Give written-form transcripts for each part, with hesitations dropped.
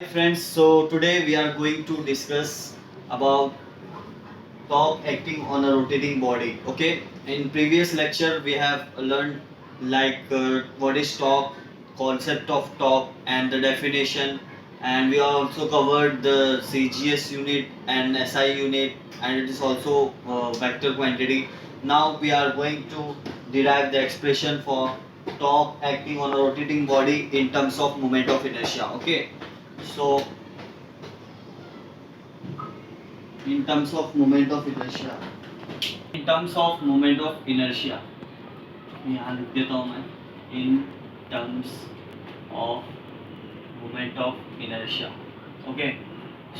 Hi friends, so today we are going to discuss about torque acting on a rotating body. Okay, in previous lecture we have learned what is torque, concept of torque and the definition, and we also covered the CGS unit and SI unit, and it is also vector quantity. Now we are going to derive the expression for torque acting on a rotating body in terms of moment of inertia. Okay, so in terms of moment of inertia, in terms of moment of inertia, यहाँ लिख देता हूँ मैं in terms of moment of inertia. Okay,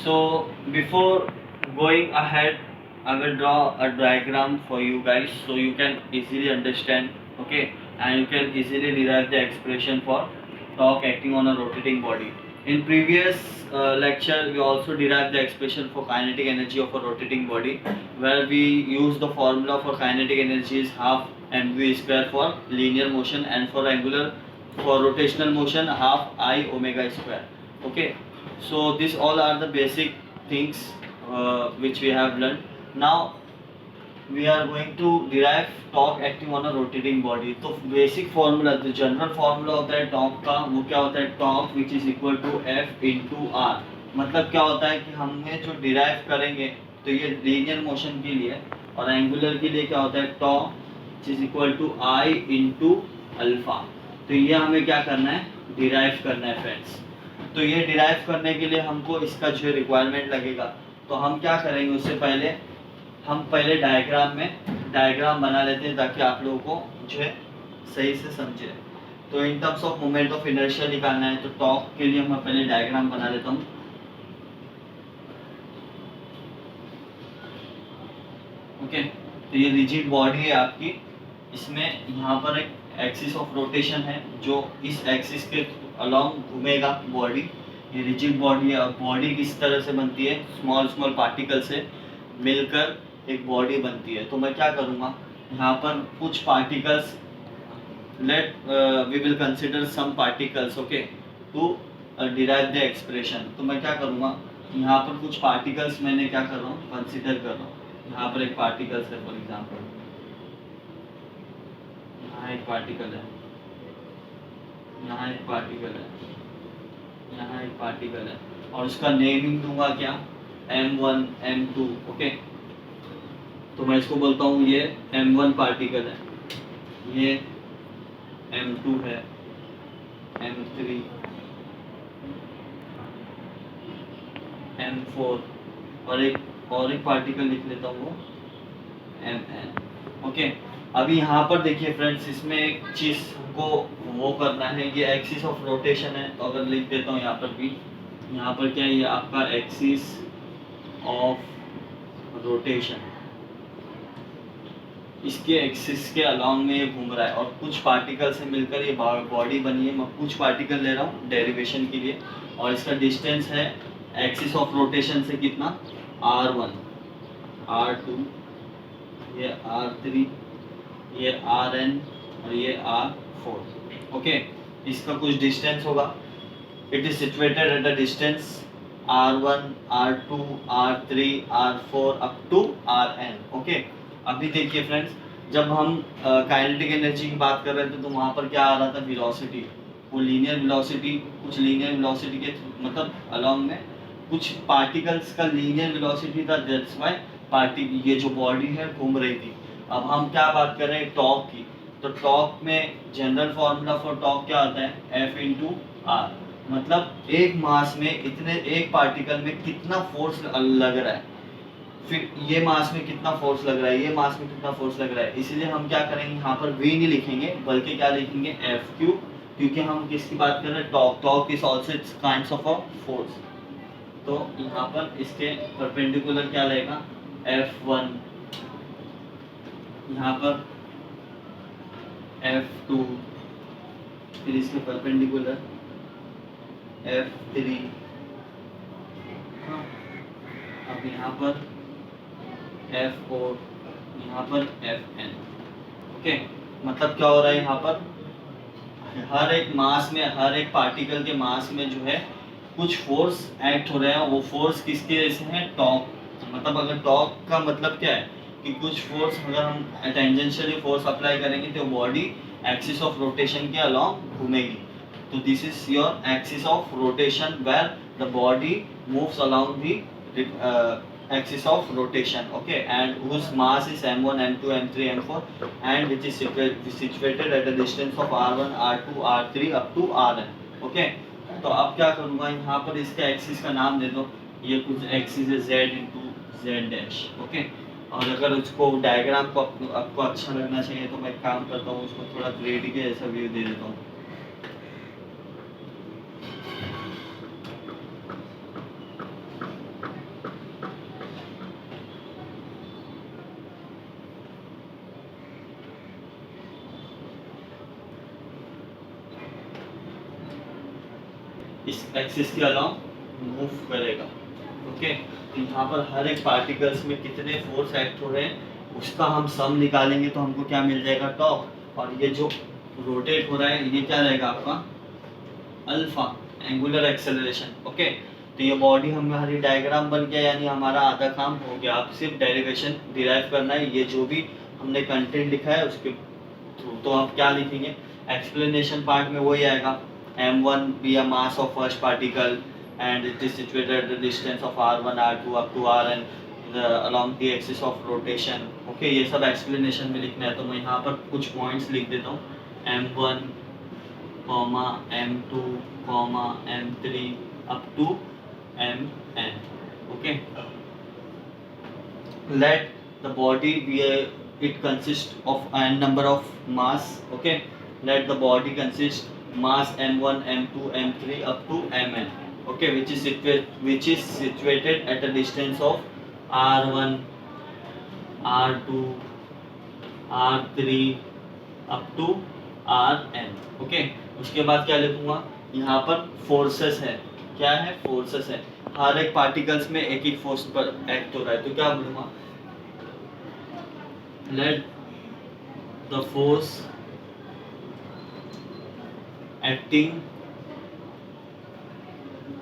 so before going ahead, I will draw a diagram for you guys so you can easily understand. Okay, and you can easily derive the expression for torque acting on a rotating body. In previous lecture, we also derived the expression for kinetic energy of a rotating body, where we use the formula for kinetic energy is half mv square for linear motion, and for rotational motion half I omega square. Okay, so these all are the basic things which we have learned. Now we are going to derive torque acting on a rotating body. तो basic formula, जो general formula होता है torque का, वो क्या होता है, torque which is equal to F into R. मतलब क्या होता है कि हमने जो डिराइव करेंगे, तो ये लीनियर मोशन के लिए, और एंगुलर के लिए क्या होता है, torque which is equal to I into alpha. तो ये हमें क्या करना है, डिराइव करना है फ्रेंड्स. तो ये डिराइव करने के लिए हमको इसका जो रिक्वायरमेंट लगेगा, तो हम क्या करेंगे, उससे पहले हम पहले डायग्राम बना लेते हैं ताकि आप लोगों को जो है सही से समझे. तो इन terms of moment of inertia निकालना है, तो टॉर्क के लिए मैं पहले डायग्राम बना लेता हूँ. ओके, तो ये रिजिड बॉडी है आपकी. इसमें यहाँ पर एक एक्सिस ऑफ रोटेशन है जो इस एक्सिस के अलोंग घूमेगा बॉडी. ये रिजिड बॉडी है. बॉडी किस तरह से बनती है, स्मॉल स्मॉल पार्टिकल से मिलकर एक बॉडी बनती है. तो मैं क्या करूँगा, यहाँ पर कुछ particles, let we will consider some particles. Okay, to derive the expression. तो मैं क्या करूँगा, यहाँ पर कुछ पार्टिकल्स मैंने क्या कर रहा हूँ, कंसिडर कर रहा हूँ. यहाँ पर एक पार्टिकल्स है, फॉर एग्जाम्पल यहाँ एक पार्टिकल है, यहाँ एक पार्टिकल है, यहाँ एक पार्टिकल है, और उसका नेमिंग दूंगा क्या, M1 M2. ओके, तो मैं इसको बोलता हूँ ये M1 पार्टिकल है, ये M2 है, M3, M4, और एक पार्टिकल लिख लेता हूँ वो Mn. ओके, अभी यहाँ पर देखिए फ्रेंड्स, इसमें एक चीज़ को वो करना है, ये एक्सिस ऑफ रोटेशन है. तो अगर लिख देता हूँ यहाँ पर भी, यहाँ पर क्या है, ये आपका एक्सिस ऑफ रोटेशन, इसके एक्सिस के अलोंग में ये घूम रहा है, और कुछ पार्टिकल से मिलकर ये बॉडी बनी है. मैं कुछ पार्टिकल ले रहा हूँ डेरिवेशन के लिए, और इसका डिस्टेंस है एक्सिस ऑफ रोटेशन से कितना, r1, r2, ये r3, ये rn, और ये r4. ओके, इसका कुछ डिस्टेंस होगा. It is situated at the distance r1, r2, r3, r4 up to rn. Okay, अभी देखिए फ्रेंड्स, जब हम काइनेटिक एनर्जी की बात कर रहे थे, तो वहाँ पर क्या आ रहा था, वेलोसिटी. वो लीनियर वेलोसिटी, कुछ लीनियर वेलोसिटी के मतलब अलोंग में कुछ पार्टिकल्स का लीनियर वेलोसिटी था. दैट्स व्हाई ये जो बॉडी है घूम रही थी. अब हम क्या बात कर रहे हैं, टॉर्क की. तो टॉर्क में जनरल फॉर्मूला फॉर टॉर्क क्या आता है, F इंटू आर. मतलब एक मास में एक पार्टिकल में कितना फोर्स लग रहा है, फिर ये मास में कितना फोर्स लग रहा है, ये मास में कितना फोर्स लग रहा है. इसीलिए हम क्या करेंगे, यहाँ पर v नहीं लिखेंगे, बल्कि क्या लिखेंगे, F क्यू. क्योंकि हम किसकी बात कर रहे हैं, torque is also kinds of a force. तो यहाँ पर इसके परपेंडिकुलर क्या रहेगा, F1, यहाँ पर F2, फिर इसके परपेंडिकुलर F3. हाँ, अब यहाँ पर F4, यहाँ पर Fn. ओके, मतलब क्या हो रहा है, यहाँ पर हर एक मास में, हर एक पार्टिकल के मास में जो है कुछ फोर्स एक्ट हो रहे हैं, वो फोर्स किसके जैसे हैं, टॉर्क। मतलब अगर टॉर्क का मतलब क्या है कि कुछ फोर्स अगर हम टेंजेंशियली फोर्स अप्लाई करेंगे तो बॉडी एक्सिस ऑफ रोटेशन के अलोंग घूमेगी। तो this is your axis of rotation where the body moves along the axis of rotation, okay, and whose mass is m1 m2 m3 m4 and which is situated at a distance of r1 r2 r3 up to rn, okay। तो अब क्या करूँगा, यहाँ पर इसके axis का नाम दे दो, ये कुछ एक्सिस है z into Z dash, okay. और अगर उसको डायग्राम को आपको अच्छा लगना चाहिए तो मैं काम करता हूँ, उसको थोड़ा 3D के जैसा व्यू दे देता हूँ। इस एक्सिस के अलावा मूव करेगा, ओके। तो यहाँ पर हर एक पार्टिकल्स में कितने फोर्स एक्ट हो रहे हैं उसका हम सम निकालेंगे तो हमको क्या मिल जाएगा, टॉर्क। और ये जो रोटेट हो रहा है ये क्या रहेगा आपका, अल्फा, एंगुलर एक्सेलरेशन, ओके। तो ये बॉडी हमारी डायग्राम बन गया, यानी हमारा आधा काम हो गया। आप सिर्फ डेरिवेशन डिराइव करना है, ये जो भी हमने कंटेंट लिखा है उसके थ्रू। तो आप क्या लिखेंगे, एक्सप्लेनेशन पार्ट में वही आएगा, m1 be a mass of first particle and it is situated at the distance of r1 r2 up to rn along the axis of rotation, okay। ये सब एक्सप्लेनेशन में लिखना है। तो मैं यहाँ पर कुछ पॉइंट्स लिख देता हूँ, m1, m2, m3 up to mn, okay। Let the body be it consists of n number of mass, okay। Let the body consist mass m1 m2 m3 up to mn, okay, which is situated at a distance of r1 r2 r3 up to rn, okay। उसके बाद क्या लिखूंगा, यहाँ पर forces है, क्या है, forces है। हर एक पार्टिकल्स में एक एक फोर्स पर एक्ट हो रहा है, तो क्या बोलूँगा, late the force acting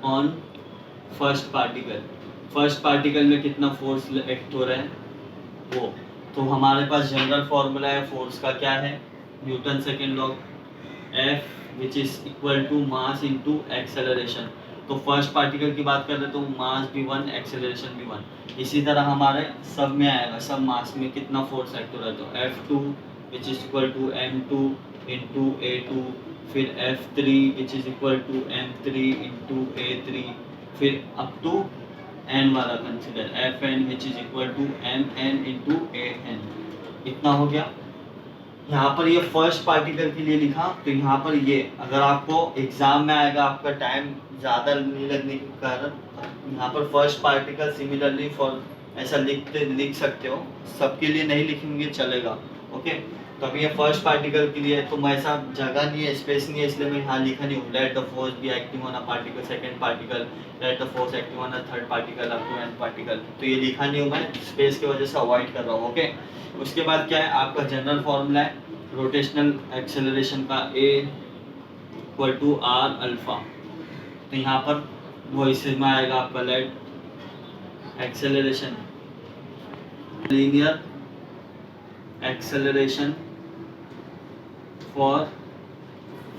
on first particle, first particle में कितना फोर्स एक्ट हो रहा है वो। तो हमारे पास जनरल फॉर्मूला है फोर्स का, क्या है, Newton second law, F which is equal to mass into acceleration. तो फर्स्ट पार्टिकल की बात कर रहे तो मास भी 1 एक्सेलरेशन भी 1। इसी तरह हमारे सब में आएगा, सब मास में कितना फोर्स एक्ट हो रहा है, तो F2 which is equal to m2 into a2, फिर F3 which is equal to m3 into a3, फिर अप टू n वाला consider Fn which is equal to mn into an। इतना हो गया। यहाँ पर ये फर्स्ट पार्टिकल के लिए लिखा, तो यहाँ पर ये अगर आपको एग्जाम में आएगा, आपका टाइम ज़्यादा नहीं लगने के कारण यहाँ पर फर्स्ट पार्टिकल सिमिलरली फॉर ऐसा लिख सकते हो, सबके लिए नहीं लिखेंगे चलेगा, ओके। तो अभी ये फर्स्ट पार्टिकल के लिए तो मैं ऐसा जगह नहीं है, स्पेस नहीं है, इसलिए मैं यहाँ लिखा नहीं हूँ, let the force be acting on a particle second particle, let the force acting on a third particle up to n particle. तो ये लिखा नहीं हूँ मैं, स्पेस की वजह से अवॉइड कर रहा हूँ, ओके। उसके बाद क्या है, आपका जनरल फॉर्मूला है रोटेशनल एक्सेलरेशन का, a equal to r alpha. तो यहाँ पर वो इसी में आएगा आपका, let acceleration linear acceleration for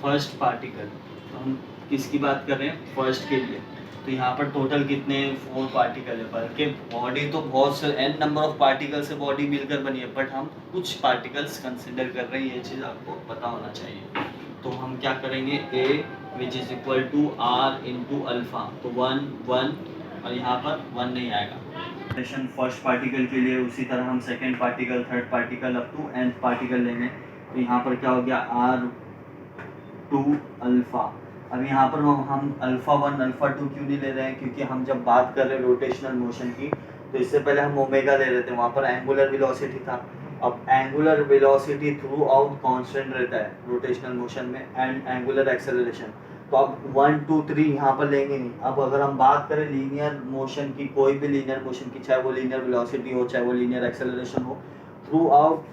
first particle. तो हम किसकी बात कर रहे हैं, फर्स्ट के लिए। तो यहाँ पर टोटल कितने 4 पार्टिकल है, बल्कि बॉडी तो बहुत से n नंबर ऑफ पार्टिकल से बॉडी मिलकर बनी है, बट हम कुछ पार्टिकल्स कंसिडर कर रहे हैं, ये चीज़ आपको पता होना चाहिए। तो हम क्या करेंगे, a which is equal to r into alpha, तो 1 1 और यहाँ पर 1 नहीं आएगा। फर्स्ट पार्टिकल के लिए उसी तरह हम second particle, third particle up to nth particle लेंगे। तो यहाँ पर क्या हो गया, r2 अल्फा। अब यहाँ पर हम अल्फा 1 अल्फा 2 क्यों नहीं ले रहे हैं, क्योंकि हम जब बात कर रहे हैं रोटेशनल मोशन की तो इससे पहले हम ओमेगा ले रहे थे, वहाँ पर एंगुलर वेलोसिटी था। अब angular velocity through out constant रहता है रोटेशनल मोशन में, एंड एंगुलर एक्सेलरेशन। तो अब 1 2 3 यहाँ पर लेंगे नहीं। अब अगर हम बात करें लीनियर मोशन की, कोई भी लीनियर मोशन की, चाहे वो लीनियर वेलोसिटी हो चाहे वो लीनियर एक्सेलरेशन हो, थ्रू आउट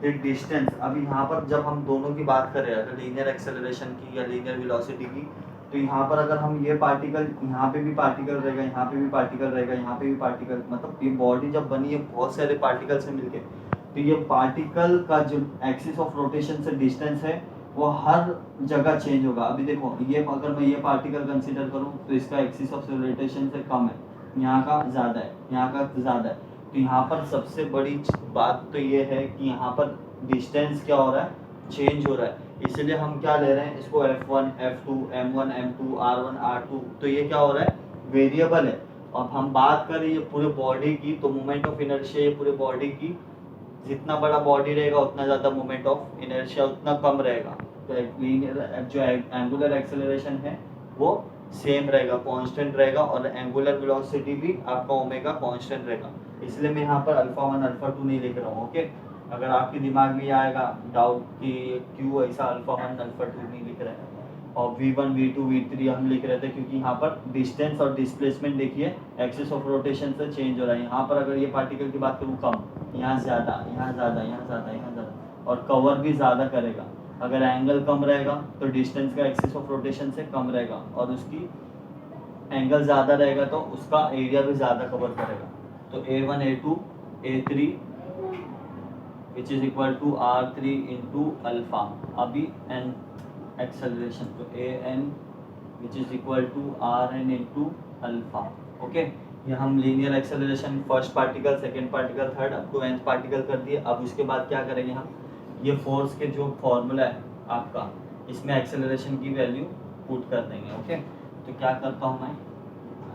द डिस्टेंस। अब यहाँ पर जब हम दोनों की बात करें, अगर लीनियर एक्सेलरेशन की या लीनियर वेलोसिटी की, तो यहाँ पर अगर हम ये पार्टिकल, यहाँ पे भी पार्टिकल रहेगा, यहाँ पे भी पार्टिकल रहेगा, यहाँ पे भी पार्टिकल, मतलब ये बॉडी जब बनी है बहुत सारे पार्टिकल से मिलके, तो ये पार्टिकल का जो एक्सिस ऑफ रोटेशन से डिस्टेंस है वो हर जगह चेंज होगा। अभी देखो ये अगर मैं ये पार्टिकल कंसीडर करूँ तो इसका एक्सिस ऑफ रोटेशन से कम है, यहाँ का ज़्यादा है, यहाँ का ज़्यादा है। तो यहाँ पर सबसे बड़ी बात तो ये है कि यहाँ पर डिस्टेंस क्या हो रहा है, चेंज हो रहा है। इसलिए हम क्या ले रहे हैं इसको F1, F2, M1, M2, R1, R2, तो ये क्या हो रहा है, वेरिएबल है। अब हम बात करें ये पूरे बॉडी की, तो मोमेंट ऑफ इनर्शिया ये पूरे बॉडी की, जितना बड़ा बॉडी रहेगा उतना ज़्यादा मोमेंट ऑफ इनर्शिया उतना कम रहेगा। तो जो एंगुलर एक्सेलरेशन है वो सेम रहेगा, कांस्टेंट रहेगा, और एंगुलर वेलोसिटी भी आपका ओमेगा कांस्टेंट रहेगा। इसलिए मैं यहाँ पर अल्फा 1 अल्फा 2 नहीं लिख रहा हूँ। ओके, अगर आपके दिमाग में आएगा डाउट कि क्यों ऐसा अल्फा 1 अल्फा 2 नहीं लिख रहे हैं, और V1 V2 V3 हम लिख रहे थे क्योंकि यहाँ पर डिस्टेंस और डिस्प्लेसमेंट देखिए एक्सिस ऑफ रोटेशन से चेंज हो रहा है। यहाँ पर अगर ये पार्टिकल की बात करूँ कम, यहाँ ज़्यादा, यहाँ ज़्यादा, यहाँ ज़्यादा, यहाँ ज़्यादा, और कवर भी ज़्यादा करेगा। अगर एंगल कम रहेगा तो डिस्टेंस का एक्सिस ऑफ रोटेशन से कम रहेगा, और उसकी एंगल ज़्यादा रहेगा तो उसका एरिया भी ज़्यादा कवर करेगा। तो A1 A2 A3 which is equal to R3 into alpha, अभी एन एक्सेलरेशन, तो AN which is equal to RN into alpha. Okay, ये हम linear acceleration first particle, second particle, third up to nth particle कर दिए। अब उसके बाद क्या करेंगे हम, ये फोर्स के जो फॉर्मूला है आपका, इसमें एक्सेलरेशन की वैल्यू पुट कर देंगे। ओके, तो क्या करता हूँ मैं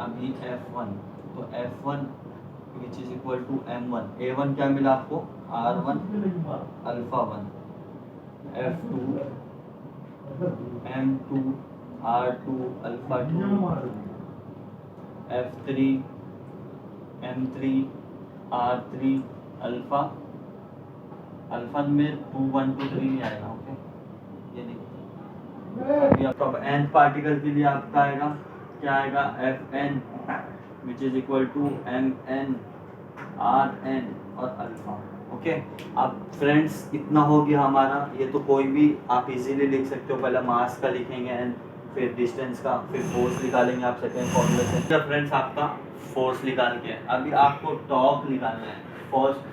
अभी F1, तो F1 which is equal to M1, A1 क्या मिला आपको, R1 alpha 1, F2 M2 R2 alpha 2, F3 M3 R3 alpha, alpha में 2 1 2 3 नहीं आएगा। ओके, ये देखिए अभी आपका nth पार्टिकल के लिए आपका आएगा, क्या आएगा, Fn which is equal to Mn Rn और अल्फा। ओके, अब फ्रेंड्स इतना हो गया हमारा। ये तो कोई भी आप इजीली लिख सकते हो, पहले मास का लिखेंगे एंड फिर डिस्टेंस का, फिर फोर्स निकालेंगे आप सेकेंड फॉर्मूले से। तो फ्रेंड्स आपका फोर्स निकाल के अभी आपको टॉर्क निकालना है।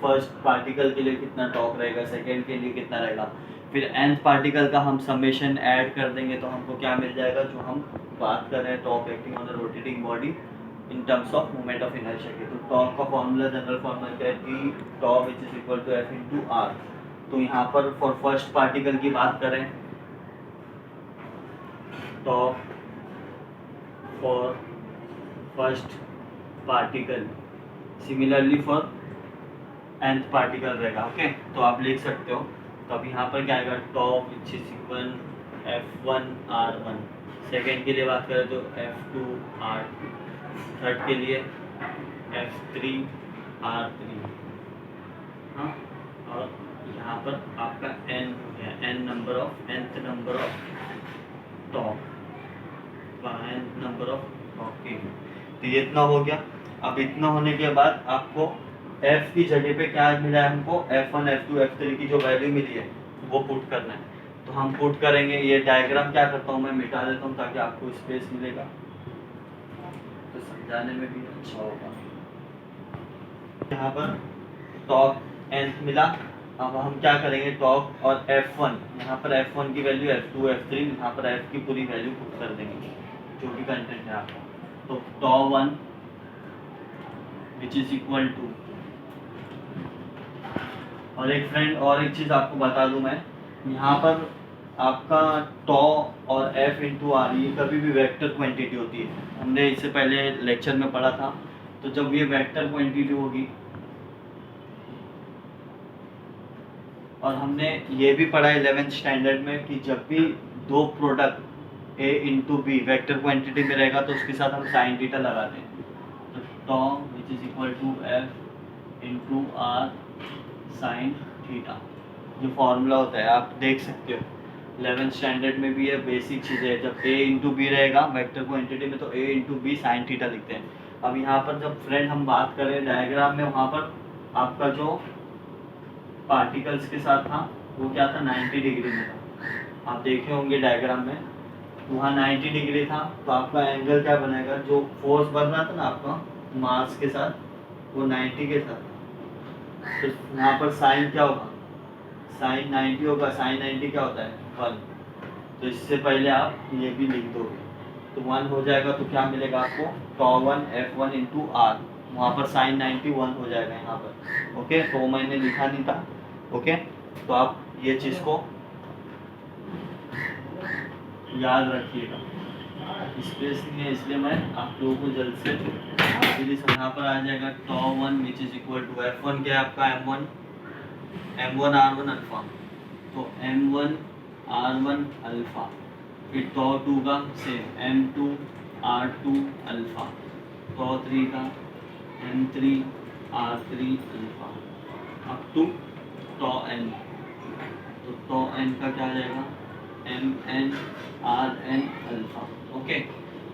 फर्स्ट पार्टिकल के लिए कितना टॉर्क रहेगा, सेकेंड के लिए कितना रहेगा, फिर nth पार्टिकल का हम समेशन ऐड कर देंगे तो हमको क्या मिल जाएगा, जो हम बात कर रहे हैं torque acting on the rotating body in terms of moment of inertia के। तो टॉर्क का फॉर्मूला, जनरल फॉर्मूला क्या है, कि torque which is equal to F into R. तो यहाँ पर फॉर फर्स्ट पार्टिकल की बात करें, torque for first particle, similarly for nth particle रहेगा। ओके, तो आप लिख सकते हो। तो अब यहाँ पर क्या आएगा, top which is equal F1 R1, second के लिए बात करें तो F2 R2, थर्ड के लिए F3 R3, हाँ, और यहाँ पर आपका n है, nth number of top, nth number of top की। तो ये इतना हो गया। अब इतना होने के बाद आपको F की जगह पे क्या मिला है हमको, F1 F2 F3 की जो वैल्यू मिली है वो पुट करना है। तो हम पुट करेंगे। ये डायग्राम क्या करता हूँ मैं मिटा देता हूँ ताकि आपको स्पेस मिलेगा, तो समझाने में भी अच्छा होगा। यहाँ पर टॉर्क nth मिला। अब हम क्या करेंगे, टॉर्क और F1, यहाँ पर F1 की वैल्यू F2 F3, यहाँ पर F की पूरी वैल्यू पुट कर देंगे जो भी कंटेंट है आपका। तो torque 1 which is equal to, और एक फ्रेंड और एक चीज़ आपको बता दूं मैं, यहाँ पर आपका टॉ और F इंटू आर ये कभी भी वेक्टर क्वांटिटी होती है। हमने इससे पहले लेक्चर में पढ़ा था। तो जब ये वेक्टर क्वांटिटी होगी, और हमने ये भी पढ़ा 11th स्टैंडर्ड में कि जब भी दो product A into B vector quantity में रहेगा तो उसके साथ हम साइन थीटा लगाते हैं। तो tau which is equal to F into r sine theta, जो फॉर्मूला होता है आप देख सकते हो 11th स्टैंडर्ड में भी ये बेसिक चीज़ है। जब A इंटू बी रहेगा वेक्टर क्वांटिटी में तो A into B sine theta लिखते हैं। अब यहाँ पर जब फ्रेंड हम बात करें डायग्राम में, वहाँ पर आपका जो पार्टिकल्स के साथ था वो क्या था, 90 डिग्री में था। आप देखे होंगे डायग्राम में वहाँ 90 डिग्री था, तो आपका एंगल क्या बनेगा, जो फोर्स बन रहा था ना आपका मास के साथ, वो 90 के साथ, तो यहाँ पर साइन क्या होगा, साइन 90 होगा। साइन 90 क्या होता है, 1। तो इससे पहले आप ये भी लिख दोगे, तो 1 हो जाएगा, तो क्या मिलेगा आपको, tau1 f1 इंटू आर। वहाँ पर साइन 90 1 हो जाएगा यहाँ पर। ओके, तो मैंने लिखा नहीं था। ओके, तो आप ये चीज़ को याद रखिएगा। स्पेस नहीं है इसलिए मैं आप लोगों को जल्द से यहाँ पर आ जाएगा tau1 which is equal to f1 क्या है आपका, m1 r1 अल्फा, तो m1 r1 अल्फा, फिर tau2 का same m2 r2 alpha, tau3 का m3 r3 alpha, up to tau n। तो tau n का क्या आ जाएगा, mn rn अल्फा। ओके,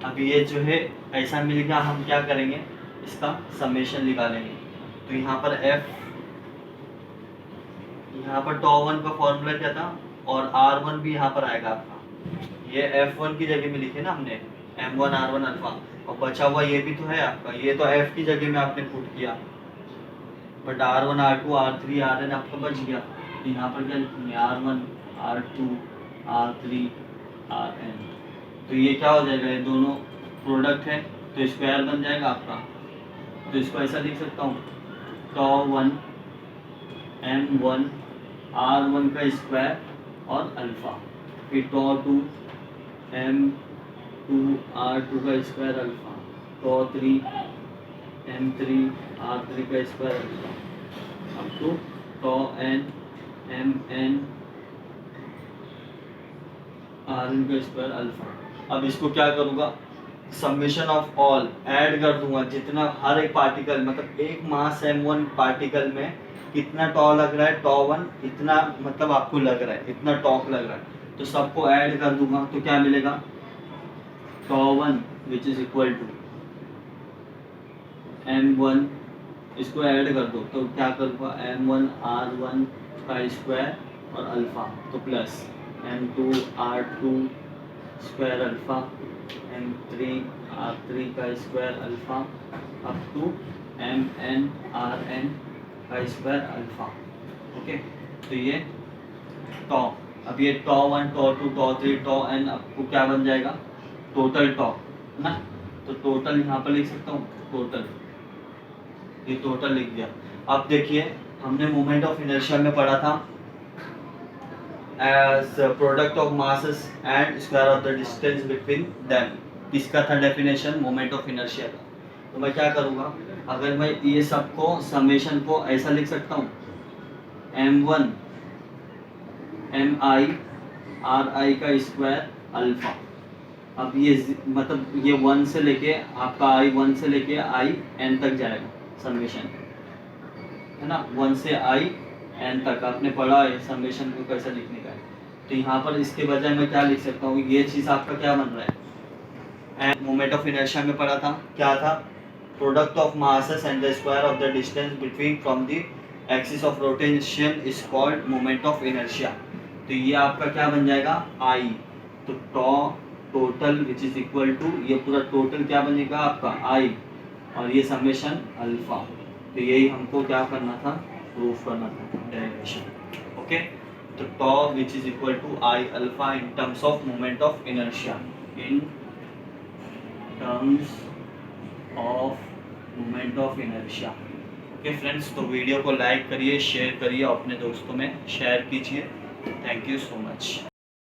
अब ये जो है ऐसा मिल गया, हम क्या करेंगे, इसका समेशन निकालेंगे। तो यहाँ पर f, यहाँ पर tau1 का फॉर्मूला क्या था, और r1 भी यहाँ पर आएगा आपका। ये f1 की जगह में लिखे ना हमने m1 r1 अल्फा, और बचा हुआ ये भी तो है आपका, ये तो f की जगह में आपने पुट किया, but r1 r2 r3 rn आपका बच गया। तो यहाँ पर क्या लिखेंगे, r1 r2 r3 rn। तो ये क्या हो जाएगा, ये दोनों प्रोडक्ट है, तो स्क्वायर बन जाएगा आपका। तो इसको ऐसा लिख सकता हूँ, tau1 m1 r1 का स्क्वायर और अल्फा, फिर tau2 m2 r2 का square alpha, tau3 m3 r3 का square alpha, up to tau n mn rn का स्क्वायर अल्फा। अब इसको क्या करूँगा, समेशन ऑफ ऑल ऐड कर दूंगा, जितना हर एक पार्टिकल, मतलब एक मास m1 पार्टिकल में कितना टॉ लग रहा है, tau1 इतना, मतलब आपको लग रहा है इतना टॉक लग रहा है, तो सबको ऐड कर दूंगा, तो क्या मिलेगा, tau1 which is equal to m1, इसको ऐड कर दो, तो क्या करूँगा, m1 r1 का स्क्वायर और अल्फा, तो plus m2 r2 square alpha, m3 r3 का square alpha, up to mn rn का स्क्वायर अल्फा। ओके, तो ये टॉ, अब ये tau1 tau2 tau3 tau n आपको क्या बन जाएगा, टोटल टॉ ना। तो टोटल यहाँ पर लिख सकता हूँ, टोटल, ये टोटल लिख दिया। अब देखिए, हमने मोमेंट ऑफ इनर्शिया में पढ़ा था as product of masses and square of the distance between them। इसका था डेफिनेशन मोमेंट ऑफ इनर्शिया का। तो मैं क्या करूँगा, अगर मैं ये सबको समेशन को ऐसा लिख सकता हूँ, m1 mi ri का स्क्वायर अल्फा। अब ये मतलब ये 1 से लेके आपका i 1 से लेके i n तक जाएगा समेशन, है ना, 1 से i n तक आपने पढ़ा है समेशन को कैसे लिखने का है। तो यहाँ पर इसके बजाय मैं क्या लिख सकता हूँ, ये चीज़ आपका क्या बन रहा है, एंड मोमेंट ऑफ इनर्शिया में पढ़ा था, क्या था, product of masses and the square of the distance between from the axis of rotation is called moment of inertia. तो ये आपका क्या बन जाएगा, आई, तो tau total which is equal to, ये पूरा टोटल क्या बनेगा आपका आई, और ये समेशन अल्फा। तो यही हमको क्या करना था, प्रूफ करना था, डेरिवेशन। ओके, तो tau which is equal to I alpha in terms of moment of inertia, in terms of moment of inertia. Okay friends, तो वीडियो को लाइक करिए, शेयर करिए, अपने दोस्तों में शेयर कीजिए। Thank you so much.